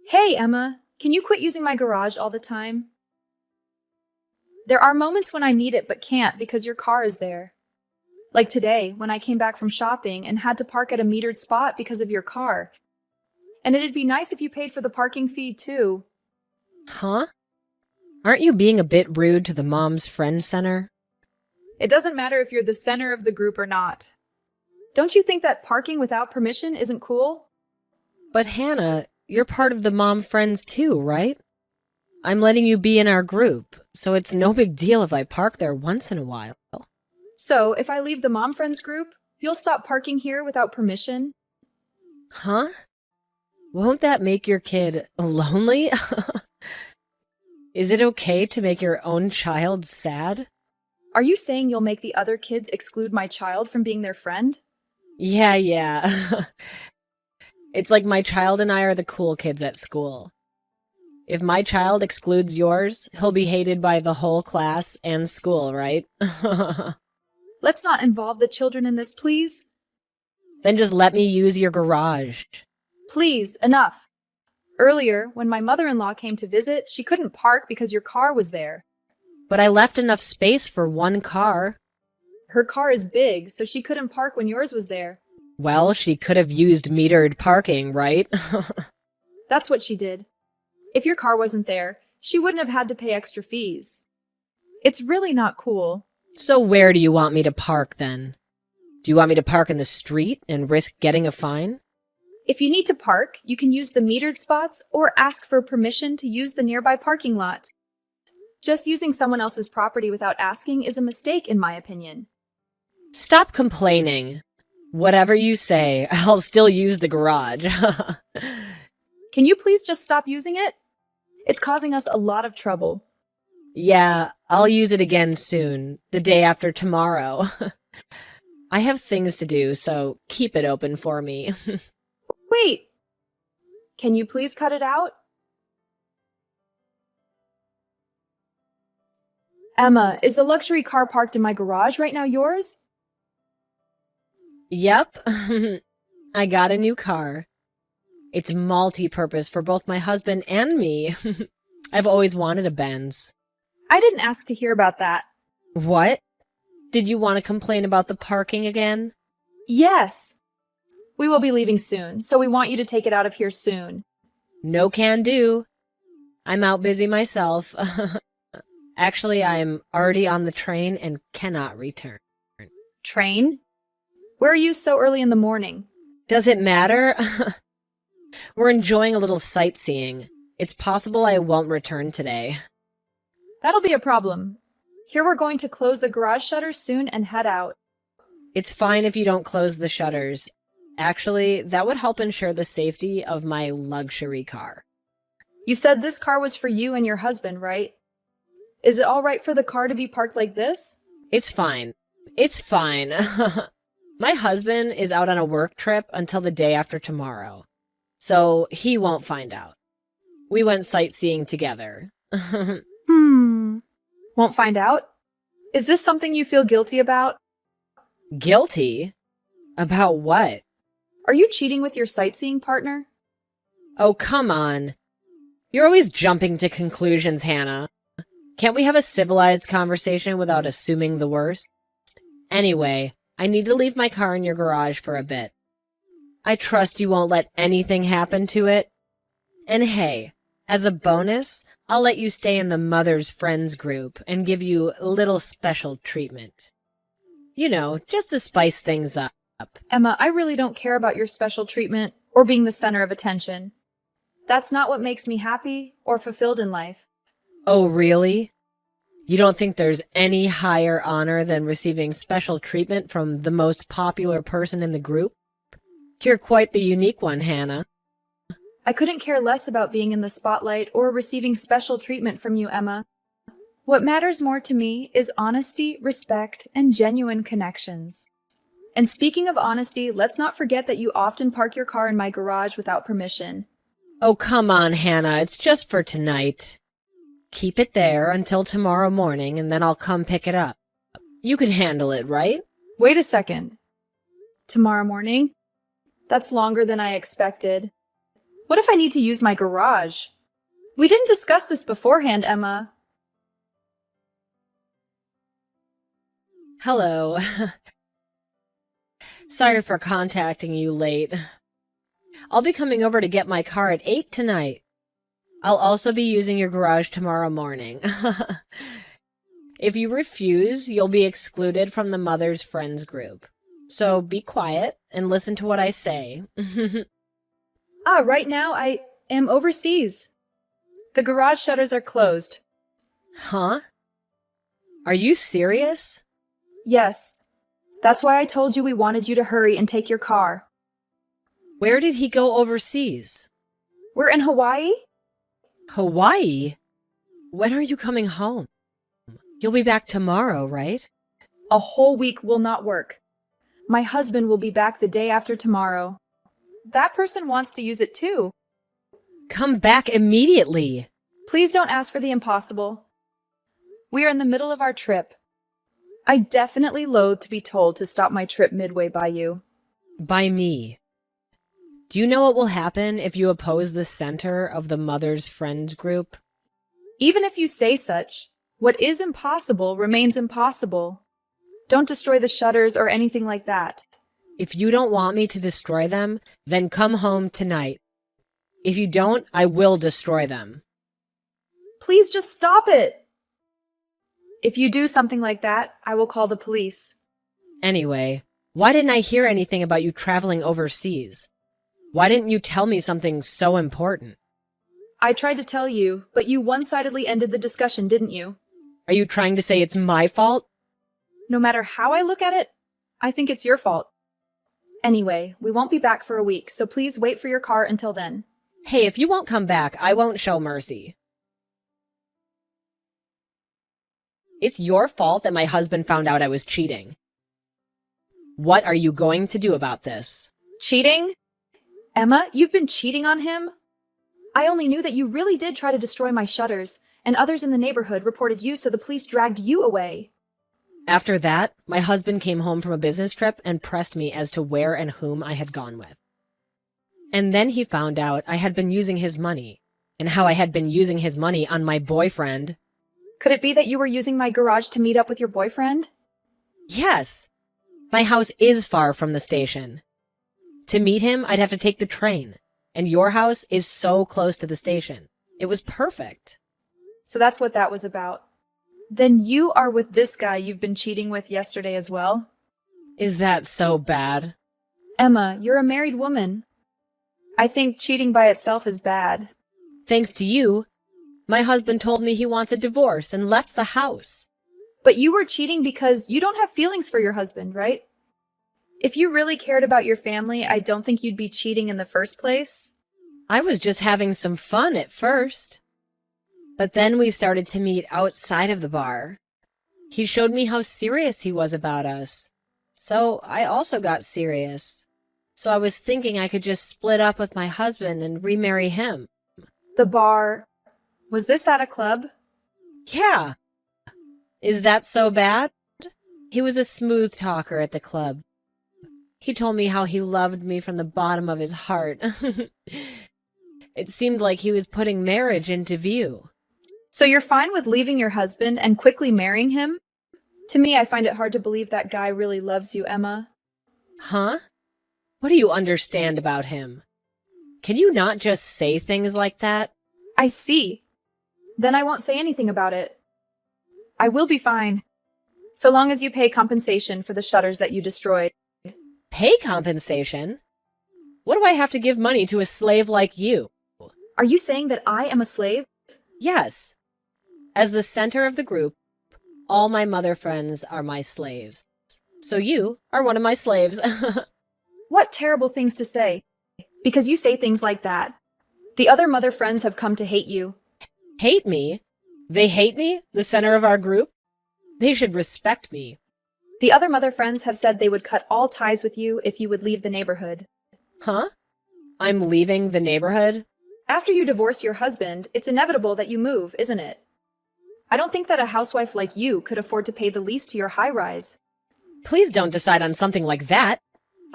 Hey, Emma, can you quit using my garage all the time? There are moments when I need it but can't because your car is there. Like today, when I came back from shopping and had to park at a metered spot because of your car. And it'd be nice if you paid for the parking fee too. Huh? Aren't you being a bit rude to the Mom's Friend Center? It doesn't matter if you're the center of the group or not. Don't you think that parking without permission isn't cool? But Hannah, you're part of the Mom Friends too, right? I'm letting you be in our group, so it's no big deal if I park there once in a while. So, if I leave the Mom Friends group, you'll stop parking here without permission? Huh? Won't that make your kid lonely? Is it okay to make your own child sad? Are you saying you'll make the other kids exclude my child from being their friend? Yeah. It's like my child and I are the cool kids at school. If my child excludes yours, he'll be hated by the whole class and school, right? Let's not involve the children in this, please. Then just let me use your garage. Please, enough. Earlier, when my mother-in-law came to visit, she couldn't park because your car was there. But I left enough space for one car. Her car is big, so she couldn't park when yours was there. Well, she could have used metered parking, right? That's what she did. If your car wasn't there, she wouldn't have had to pay extra fees. It's really not cool. So where do you want me to park then? Do you want me to park in the street and risk getting a fine? If you need to park, you can use the metered spots or ask for permission to use the nearby parking lot. Just using someone else's property without asking is a mistake, in my opinion. Stop complaining. Whatever you say, I'll still use the garage. Can you please just stop using it? It's causing us a lot of trouble. Yeah, I'll use it again soon, the day after tomorrow. I have things to do, so keep it open for me. Wait! Can you please cut it out? Emma, is the luxury car parked in my garage right now yours? Yep, I got a new car. It's multi-purpose for both my husband and me. I've always wanted a Benz. I didn't ask to hear about that. What? Did you want to complain about the parking again? Yes! We will be leaving soon, so we want you to take it out of here soon. No can do. I'm out busy myself. Actually, I'm already on the train and cannot return. Train? Where are you so early in the morning? Does it matter? We're enjoying a little sightseeing. It's possible I won't return today. That'll be a problem. Here we're going to close the garage shutters soon and head out. It's fine if you don't close the shutters. Actually, that would help ensure the safety of my luxury car. You said this car was for you and your husband, right? Is it all right for the car to be parked like this? It's fine. It's fine. My husband is out on a work trip until the day after tomorrow, so he won't find out. We went sightseeing together. Won't find out? Is this something you feel guilty about? Guilty? About what? Are you cheating with your sightseeing partner? Oh, come on. You're always jumping to conclusions, Hannah. Can't we have a civilized conversation without assuming the worst? Anyway, I need to leave my car in your garage for a bit. I trust you won't let anything happen to it. And hey, as a bonus, I'll let you stay in the Mother's Friends group and give you a little special treatment. You know, just to spice things up. Emma, I really don't care about your special treatment or being the center of attention. That's not what makes me happy or fulfilled in life. Oh, really? You don't think there's any higher honor than receiving special treatment from the most popular person in the group? You're quite the unique one, Hannah. I couldn't care less about being in the spotlight or receiving special treatment from you, Emma. What matters more to me is honesty, respect, and genuine connections. And speaking of honesty, let's not forget that you often park your car in my garage without permission. Oh, come on, Hannah. It's just for tonight. Keep it there until tomorrow morning, and then I'll come pick it up. You can handle it, right? Wait a second. Tomorrow morning? That's longer than I expected. What if I need to use my garage? We didn't discuss this beforehand, Emma. Hello. Sorry for contacting you late. I'll be coming over to get my car at 8 tonight. I'll also be using your garage tomorrow morning. If you refuse, you'll be excluded from the Mother's Friends group. So be quiet and listen to what I say. Right now I am overseas. The garage shutters are closed. Huh? Are you serious? Yes. That's why I told you we wanted you to hurry and take your car. Where did he go overseas? We're in Hawaii? Hawaii? When are you coming home? You'll be back tomorrow, right? A whole week will not work. My husband will be back the day after tomorrow. That person wants to use it too. Come back immediately. Please don't ask for the impossible. We are in the middle of our trip. I definitely loathe to be told to stop my trip midway by you. By me. Do you know what will happen if you oppose the center of the Mother's Friends group? Even if you say such, what is impossible remains impossible. Don't destroy the shutters or anything like that. If you don't want me to destroy them, then come home tonight. If you don't, I will destroy them. Please just stop it. If you do something like that, I will call the police. Anyway, why didn't I hear anything about you traveling overseas? Why didn't you tell me something so important? I tried to tell you, but you one-sidedly ended the discussion, didn't you? Are you trying to say it's my fault? No matter how I look at it, I think it's your fault. Anyway, we won't be back for a week, so please wait for your car until then. Hey, if you won't come back, I won't show mercy. It's your fault that my husband found out I was cheating. What are you going to do about this? Cheating? Emma, you've been cheating on him? I only knew that you really did try to destroy my shutters, and others in the neighborhood reported you, so the police dragged you away. After that, my husband came home from a business trip and pressed me as to where and whom I had gone with. And then he found out I had been using his money, and how I had been using his money on my boyfriend. Could it be that you were using my garage to meet up with your boyfriend? Yes. My house is far from the station. To meet him, I'd have to take the train, and your house is so close to the station. It was perfect. So that's what that was about. Then you are with this guy you've been cheating with yesterday as well? Is that so bad? Emma, you're a married woman. I think cheating by itself is bad. Thanks to you, my husband told me he wants a divorce and left the house. But you were cheating because you don't have feelings for your husband, right? If you really cared about your family, I don't think you'd be cheating in the first place. I was just having some fun at first. But then we started to meet outside of the bar. He showed me how serious he was about us. So I also got serious. So I was thinking I could just split up with my husband and remarry him. The bar. Was this at a club? Yeah. Is that so bad? He was a smooth talker at the club. He told me how he loved me from the bottom of his heart. It seemed like he was putting marriage into view. So you're fine with leaving your husband and quickly marrying him? To me, I find it hard to believe that guy really loves you, Emma. Huh? What do you understand about him? Can you not just say things like that? I see. Then I won't say anything about it. I will be fine. So long as you pay compensation for the shutters that you destroyed. Pay compensation? What do I have to give money to a slave like you? Are you saying that I am a slave? Yes. As the center of the group, all my mother friends are my slaves. So you are one of my slaves. What terrible things to say. Because you say things like that. The other mother friends have come to hate you. Hate me? They hate me, the center of our group? They should respect me. The other mother friends have said they would cut all ties with you if you would leave the neighborhood. Huh? I'm leaving the neighborhood? After you divorce your husband, it's inevitable that you move, isn't it? I don't think that a housewife like you could afford to pay the lease to your high-rise. Please don't decide on something like that.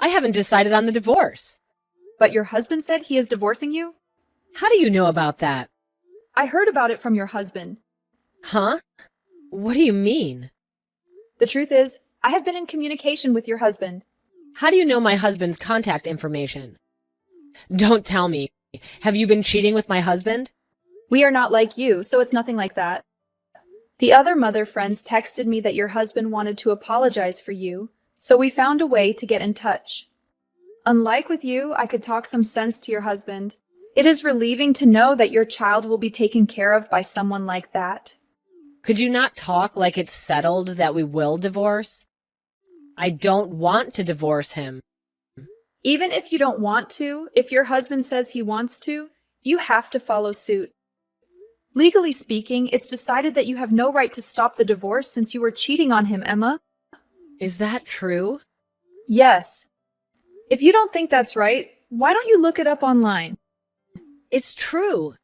I haven't decided on the divorce. But your husband said he is divorcing you? How do you know about that? I heard about it from your husband. Huh? What do you mean? The truth is, I have been in communication with your husband. How do you know my husband's contact information? Don't tell me. Have you been cheating with my husband? We are not like you, so it's nothing like that. The other mother friends texted me that your husband wanted to apologize for you, so we found a way to get in touch. Unlike with you, I could talk some sense to your husband. It is relieving to know that your child will be taken care of by someone like that. Could you not talk like it's settled that we will divorce? I don't want to divorce him. Even if you don't want to, if your husband says he wants to, you have to follow suit. Legally speaking, it's decided that you have no right to stop the divorce since you were cheating on him, Emma. Is that true? Yes. If you don't think that's right, why don't you look it up online? It's true.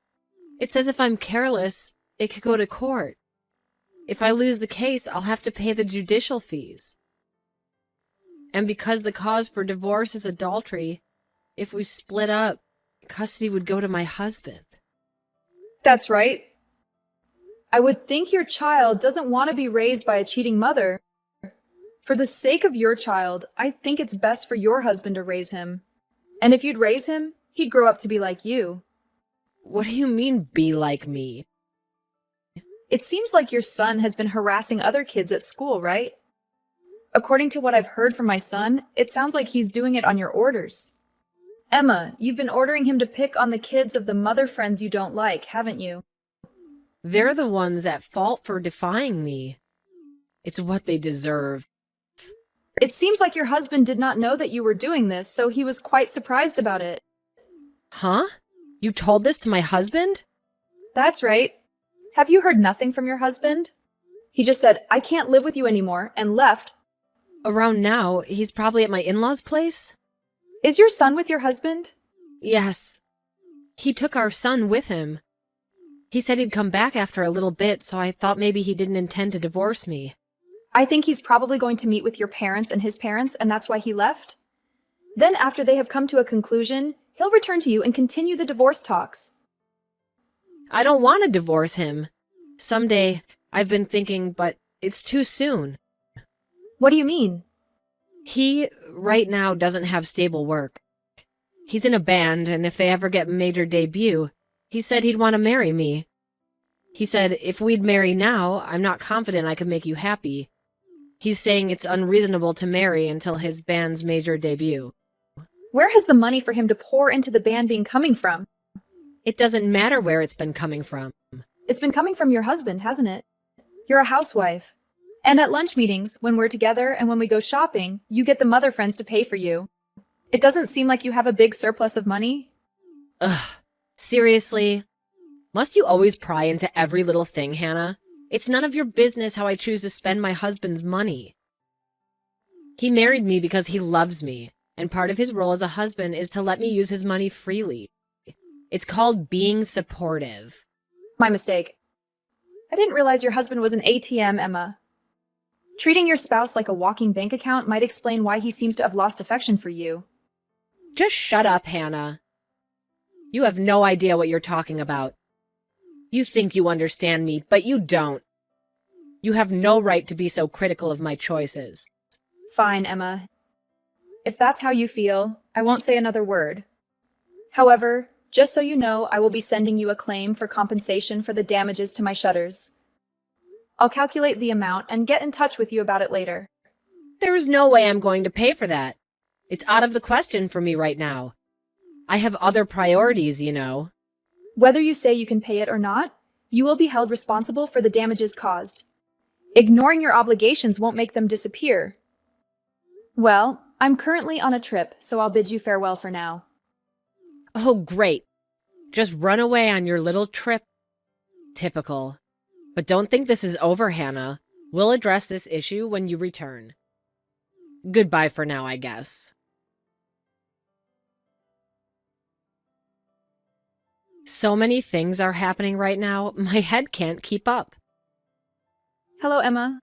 It says if I'm careless, it could go to court. If I lose the case, I'll have to pay the judicial fees. And because the cause for divorce is adultery, if we split up, custody would go to my husband. That's right. I would think your child doesn't want to be raised by a cheating mother. For the sake of your child, I think it's best for your husband to raise him. And if you'd raise him, he'd grow up to be like you. What do you mean, be like me? It seems like your son has been harassing other kids at school, right? According to what I've heard from my son, it sounds like he's doing it on your orders. Emma, you've been ordering him to pick on the kids of the mother friends you don't like, haven't you? They're the ones at fault for defying me. It's what they deserve. It seems like your husband did not know that you were doing this, so he was quite surprised about it. Huh? You told this to my husband? That's right. Have you heard nothing from your husband? He just said, I can't live with you anymore, and left. Around now, he's probably at my in-laws' place? Is your son with your husband? Yes. He took our son with him. He said he'd come back after a little bit, so I thought maybe he didn't intend to divorce me. I think he's probably going to meet with your parents and his parents, and that's why he left. Then after they have come to a conclusion, he'll return to you and continue the divorce talks. I don't want to divorce him. Someday, I've been thinking, but it's too soon. What do you mean? He, right now, doesn't have stable work. He's in a band, and if they ever get major debut, he said he'd want to marry me. He said, if we'd marry now, I'm not confident I could make you happy. He's saying it's unreasonable to marry until his band's major debut. Where has the money for him to pour into the band been coming from? It doesn't matter where it's been coming from. It's been coming from your husband, hasn't it? You're a housewife. And at lunch meetings, when we're together and when we go shopping, you get the mother friends to pay for you. It doesn't seem like you have a big surplus of money. Ugh, seriously? Must you always pry into every little thing, Hannah? It's none of your business how I choose to spend my husband's money. He married me because he loves me, and part of his role as a husband is to let me use his money freely. It's called being supportive. My mistake. I didn't realize your husband was an ATM, Emma. Treating your spouse like a walking bank account might explain why he seems to have lost affection for you. Just shut up, Hannah. You have no idea what you're talking about. You think you understand me, but you don't. You have no right to be so critical of my choices. Fine, Emma. If that's how you feel, I won't say another word. However, just so you know, I will be sending you a claim for compensation for the damages to my shutters. I'll calculate the amount and get in touch with you about it later. There's no way I'm going to pay for that. It's out of the question for me right now. I have other priorities, you know. Whether you say you can pay it or not, you will be held responsible for the damages caused. Ignoring your obligations won't make them disappear. Well, I'm currently on a trip, so I'll bid you farewell for now. Oh, great. Just run away on your little trip. Typical. But don't think this is over, Hannah. We'll address this issue when you return. Goodbye for now, I guess. So many things are happening right now, my head can't keep up. Hello, Emma.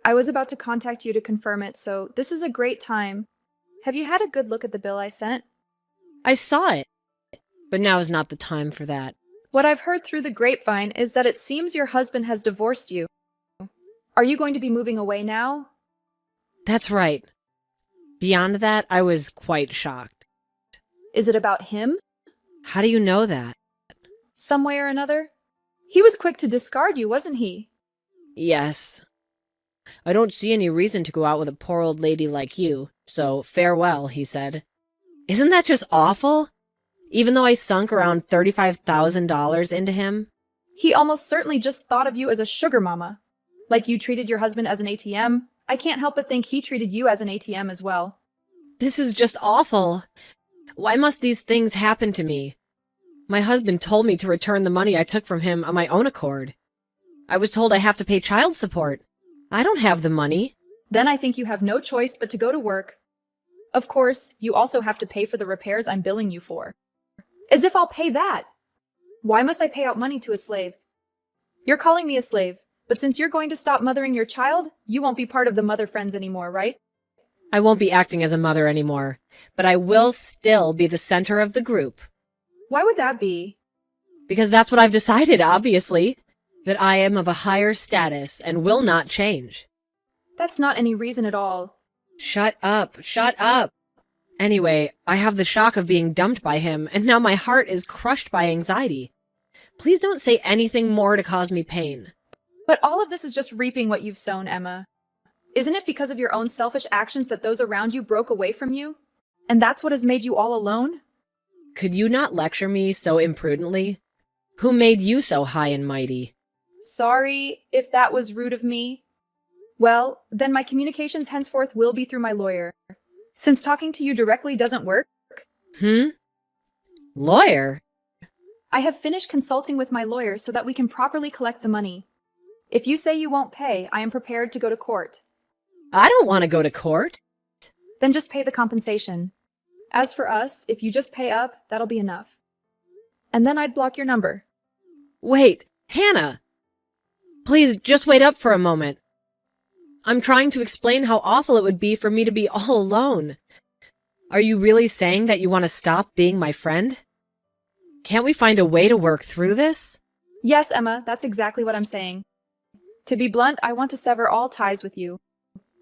I was about to contact you to confirm it, so this is a great time. Have you had a good look at the bill I sent? I saw it. But now is not the time for that. What I've heard through the grapevine is that it seems your husband has divorced you. Are you going to be moving away now? That's right. Beyond that, I was quite shocked. Is it about him? How do you know that? Some way or another? He was quick to discard you, wasn't he? Yes. I don't see any reason to go out with a poor old lady like you, so farewell, he said. Isn't that just awful? Even though I sunk around $35,000 into him? He almost certainly just thought of you as a sugar mama. Like you treated your husband as an ATM, I can't help but think he treated you as an ATM as well. This is just awful. Why must these things happen to me? My husband told me to return the money I took from him on my own accord. I was told I have to pay child support. I don't have the money. Then I think you have no choice but to go to work. Of course, you also have to pay for the repairs I'm billing you for. As if I'll pay that! Why must I pay out money to a slave? You're calling me a slave, but since you're going to stop mothering your child, you won't be part of the mother friends anymore, right? I won't be acting as a mother anymore, but I will still be the center of the group. Why would that be? Because that's what I've decided, obviously. That I am of a higher status and will not change. That's not any reason at all. Shut up, shut up. Anyway, I have the shock of being dumped by him, and now my heart is crushed by anxiety. Please don't say anything more to cause me pain. But all of this is just reaping what you've sown, Emma. Isn't it because of your own selfish actions that those around you broke away from you? And that's what has made you all alone? Could you not lecture me so imprudently? Who made you so high and mighty? Sorry if that was rude of me. Well, then my communications henceforth will be through my lawyer. Since talking to you directly doesn't work. Lawyer? I have finished consulting with my lawyer so that we can properly collect the money. If you say you won't pay, I am prepared to go to court. I don't want to go to court. Then just pay the compensation. As for us, if you just pay up, that'll be enough. And then I'd block your number. Wait, Hannah! Please, just wait up for a moment. I'm trying to explain how awful it would be for me to be all alone. Are you really saying that you want to stop being my friend? Can't we find a way to work through this? Yes, Emma, that's exactly what I'm saying. To be blunt, I want to sever all ties with you.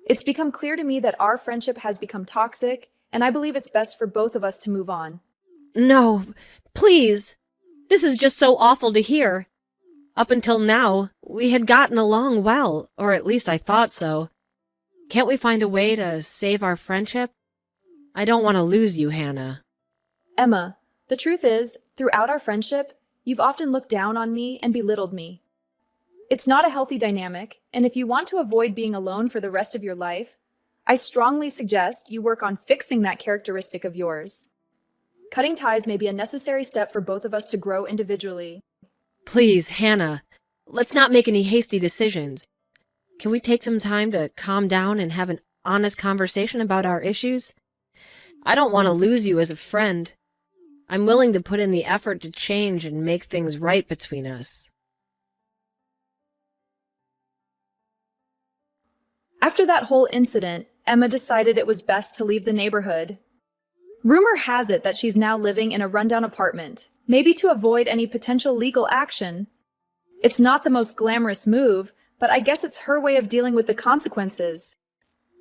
It's become clear to me that our friendship has become toxic, and I believe it's best for both of us to move on. No, please. This is just so awful to hear. Up until now, we had gotten along well, or at least I thought so. Can't we find a way to save our friendship? I don't want to lose you, Hannah. Emma, the truth is, throughout our friendship, you've often looked down on me and belittled me. It's not a healthy dynamic, and if you want to avoid being alone for the rest of your life, I strongly suggest you work on fixing that characteristic of yours. Cutting ties may be a necessary step for both of us to grow individually. Please, Hannah, let's not make any hasty decisions. Can we take some time to calm down and have an honest conversation about our issues? I don't want to lose you as a friend. I'm willing to put in the effort to change and make things right between us. After that whole incident, Emma decided it was best to leave the neighborhood. Rumor has it that she's now living in a rundown apartment, maybe to avoid any potential legal action. It's not the most glamorous move, but I guess it's her way of dealing with the consequences.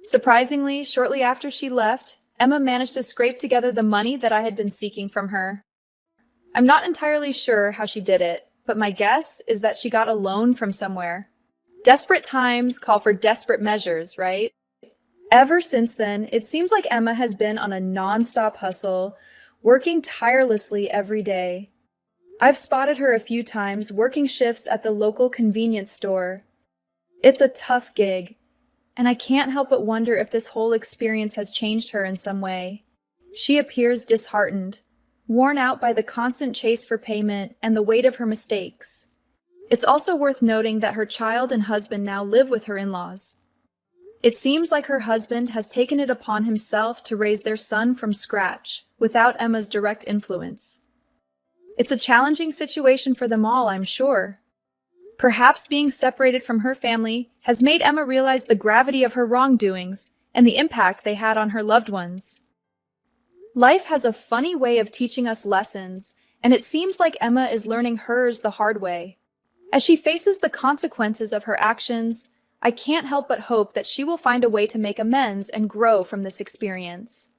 Surprisingly, shortly after she left, Emma managed to scrape together the money that I had been seeking from her. I'm not entirely sure how she did it, but my guess is that she got a loan from somewhere. Desperate times call for desperate measures, right? Ever since then, it seems like Emma has been on a non-stop hustle, working tirelessly every day. I've spotted her a few times working shifts at the local convenience store. It's a tough gig, and I can't help but wonder if this whole experience has changed her in some way. She appears disheartened, worn out by the constant chase for payment and the weight of her mistakes. It's also worth noting that her child and husband now live with her in-laws. It seems like her husband has taken it upon himself to raise their son from scratch, without Emma's direct influence. It's a challenging situation for them all, I'm sure. Perhaps being separated from her family has made Emma realize the gravity of her wrongdoings and the impact they had on her loved ones. Life has a funny way of teaching us lessons, and it seems like Emma is learning hers the hard way. As she faces the consequences of her actions, I can't help but hope that she will find a way to make amends and grow from this experience.